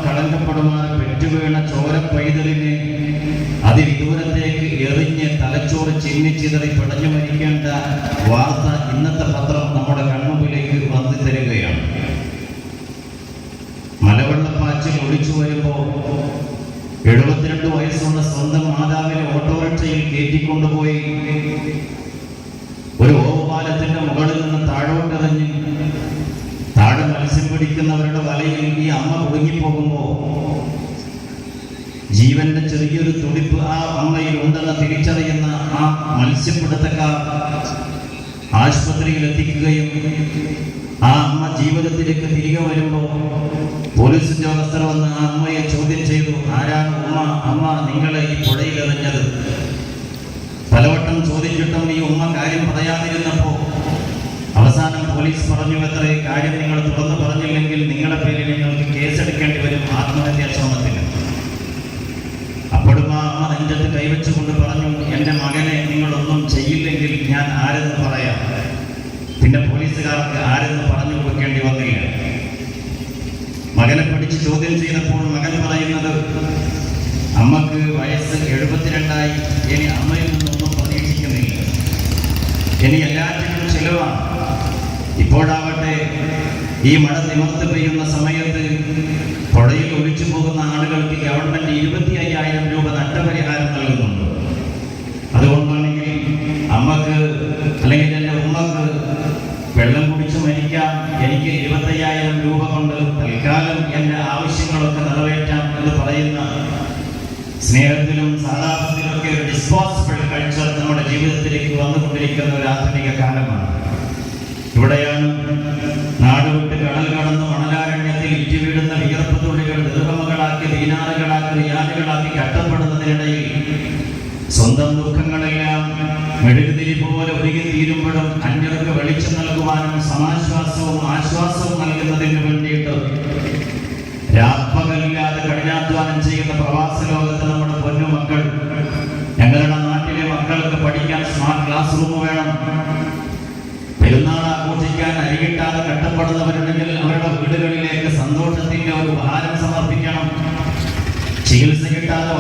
കളങ്കപ്പെടുമാർ പെറ്റുവീണ ചോര പൈതലിനെ അതിവിദൂരത്തേക്ക് എറിഞ്ഞ് തലച്ചോറ് ചിന്നിച്ചിതറി പിടഞ്ഞു മരിക്കേണ്ട വാർത്ത ഇന്നത്തെ പത്രം നമ്മുടെ കൺമുമ്പിലേക്ക് വന്നു തരികയാണ്. മലവെള്ളപ്പാച്ചിൽ ഒളിച്ചു വരുമ്പോൾ 72 വയസ്സുള്ള സ്വന്തം മാതാവിനെ ഓട്ടോറിക്ഷയിൽ കയറ്റിക്കൊണ്ടുപോയി ഒരു ഓവുപാലത്തിന്റെ മുകളിൽ നിന്ന് താഴോട്ടെറിഞ്ഞ് താഴെ മത്സ്യം പിടിക്കുന്നവരുടെ വലയിൽ ഈ അമ്മ കുടുങ്ങിപ്പോകുമ്പോൾ ജീവന്റെ ചെറിയൊരു തുടിപ്പ് ആ അമ്മയിൽ ഉണ്ടെന്ന് തിരിച്ചറിയുന്ന ആ മത്സ്യപ്പിടുത്തക്കാർ ആശുപത്രിയിൽ എത്തിക്കുകയും ആ അമ്മ ജീവിതത്തിലേക്ക് തിരികെ വരുമ്പോൾ പോലീസ് ഉദ്യോഗസ്ഥർ വന്ന് ആ അമ്മയെ ചോദ്യം ചെയ്തു, ആരാണ് അമ്മ നിങ്ങളെ ഈ പുഴയിൽ എറിഞ്ഞത്? പലവട്ടം ചോദിച്ചിട്ടും ഈ ഉമ്മ കാര്യം പറയാതിരുന്നപ്പോ അവസാനം പോലീസ് പറഞ്ഞു, എത്ര കാര്യം നിങ്ങൾ തുറന്നു പറഞ്ഞില്ലെങ്കിൽ നിങ്ങളുടെ പേരിൽ നിങ്ങൾക്ക് കേസെടുക്കേണ്ടി വരും ആത്മഹത്യാ ശ്രമത്തിന്. അപ്പോഴും ആ അമ്മ നെഞ്ചത്ത് കൈവച്ചുകൊണ്ട് പറഞ്ഞു, എൻ്റെ മകനെ നിങ്ങളൊന്നും ചെയ്യില്ലെങ്കിൽ ഞാൻ ആരെന്ന് പറയാം. പിന്നെ പോലീസുകാർക്ക് ആരെന്ന് പറഞ്ഞു കൊടുക്കേണ്ടി വന്നില്ല. മകനെ പിടിച്ച് ചോദ്യം ചെയ്തപ്പോൾ മകൻ പറയുന്നത്, അമ്മക്ക് വയസ്സ് 72 ഇനി അമ്മയിൽ നിന്നൊന്നും പ്രതീക്ഷിക്കുന്നില്ല, ഇനി എല്ലാറ്റിനും ചെലവാണ്. ഇപ്പോഴാവട്ടെ ഈ മഴ നിവർത്ത് പെയ്യുന്ന സമയത്ത് പുഴയിൽ ഒഴിച്ചു പോകുന്ന ആളുകൾക്ക് ഗവൺമെന്റ് 25,000 രൂപ നഷ്ടപരിഹാരം നൽകുന്നുണ്ട്. അതുകൊണ്ടാണെങ്കിൽ അമ്മക്ക് അല്ലെങ്കിൽ എൻ്റെ ഉമ്മക്ക് വെള്ളം കുടിച്ച് മരിക്കാം, എനിക്ക് 25,000 രൂപ കൊണ്ട് തൽക്കാലം എൻ്റെ ആവശ്യങ്ങളൊക്കെ നിറവേറ്റാം എന്ന് പറയുന്ന സ്നേഹത്തിലും സാധാരണത്തിലൊക്കെ ഒരു ഡിസ്പോസിബിൾ കൾച്ചർ നമ്മുടെ ജീവിതത്തിലേക്ക് വന്നുകൊണ്ടിരിക്കുന്ന ഒരു ആധുനിക കാലമാണ്. ഇവിടെയാണ് നാട് വിട്ട് കടൽ കടന്ന് മണലാരണ്യത്തിൽ ഇറ്റുവീടുന്ന വിയർപ്പ് തുള്ളികൾ ദീർഘമകളാക്കി ദീനാറുകളാക്കി റിയാലുകളാക്കി കട്ടപ്പെടുന്നതിനിടയിൽ സ്വന്തം ദുഃഖങ്ങളെല്ലാം മെഴുകുതിരി പോലെ ഒരുങ്ങി തീരുമ്പോഴും അന്യർക്ക് വെളിച്ചം നൽകുവാനും സമാശ്വാസവും ആശ്വാസവും നൽകുന്നതിന് വേണ്ടിയിട്ട് രാപ്പകലില്ലാതെ കഠിനാധ്വാനം ചെയ്യുന്ന പ്രവാസ ലോകത്ത് നമ്മുടെ പൊന്നുമക്കൾ, ഞങ്ങളുടെ നാട്ടിലെ മക്കൾക്ക് പഠിക്കാൻ സ്മാർട്ട് ക്ലാസ് റൂം വേണം, പെരുന്നാൾ ആഘോഷിക്കാൻ അരികിട്ടാതെ കഷ്ടപ്പെടുന്നവരുണ്ടെങ്കിൽ അവരുടെ വീടുകളിലേക്ക് സന്തോഷത്തിന്റെ ഒരു ഉപഹാരം സമർപ്പിക്കണം, ചികിത്സ കിട്ടാതെ